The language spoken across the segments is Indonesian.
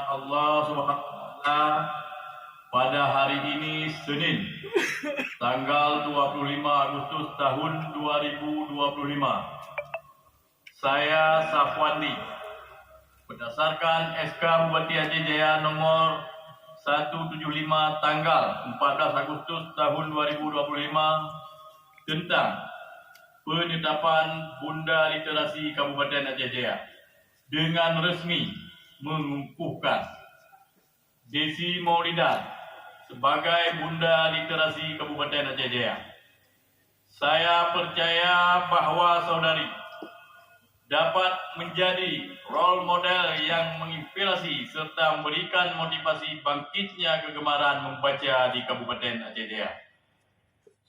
Allah Subhanahu wa taala pada hari ini Senin tanggal 25 Agustus tahun 2025. Saya Safwandi berdasarkan SK Bupati Aceh Jaya nomor 175 tanggal 14 Agustus tahun 2025 tentang penetapan Bunda Literasi Kabupaten Aceh Jaya dengan resmi mengukuhkan Desi Maulidah sebagai Bunda Literasi Kabupaten Aceh Jaya. Saya percaya bahwa saudari dapat menjadi role model yang menginspirasi serta memberikan motivasi bangkitnya kegemaran membaca di Kabupaten Aceh Jaya.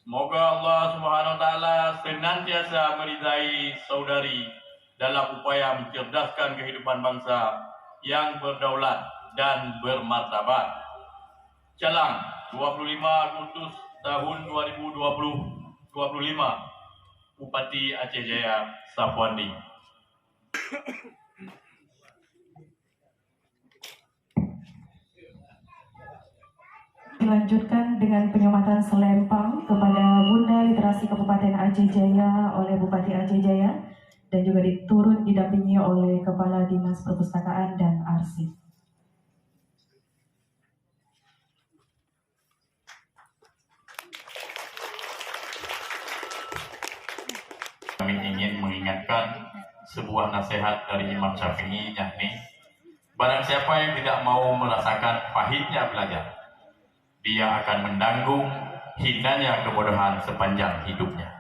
Semoga Allah Subhanahu wa taala senantiasa meridai saudari dalam upaya mencerdaskan kehidupan bangsa yang berdaulat dan bermartabat. Calang 25 Agustus tahun 2025, Bupati Aceh Jaya Safwandi. Dilanjutkan dengan penyematan selempang kepada Bunda Literasi Kabupaten Aceh Jaya oleh Bupati Aceh Jaya dan juga diturut didampingi oleh Kepala Dinas Perpustakaan dan Arsip. Kami ingin mengingatkan sebuah nasihat dari Imam Syafi'i, yakni barang siapa yang tidak mau merasakan pahitnya belajar, dia akan menanggung hinanya kebodohan sepanjang hidupnya.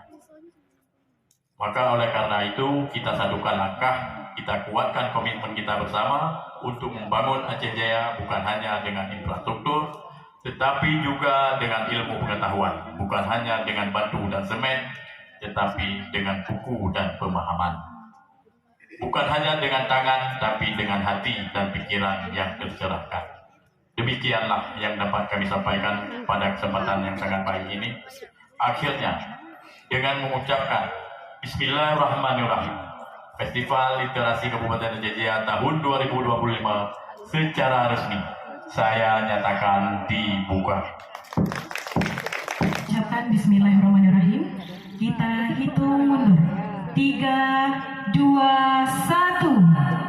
Maka oleh karena itu kita satukan langkah, kita kuatkan komitmen kita bersama untuk membangun Aceh Jaya bukan hanya dengan infrastruktur, tetapi juga dengan ilmu pengetahuan, bukan hanya dengan batu dan semen, tetapi dengan buku dan pemahaman. Bukan hanya dengan tangan, tapi dengan hati dan pikiran yang tercerahkan. Demikianlah yang dapat kami sampaikan pada kesempatan yang sangat baik ini. Akhirnya, dengan mengucapkan Bismillahirrahmanirrahim, Festival Literasi Kabupaten Aceh Jaya tahun 2025 secara resmi saya nyatakan dibuka. Ucapkan Bismillahirrahmanirrahim. Kita hitung mundur. 3, 2, 1.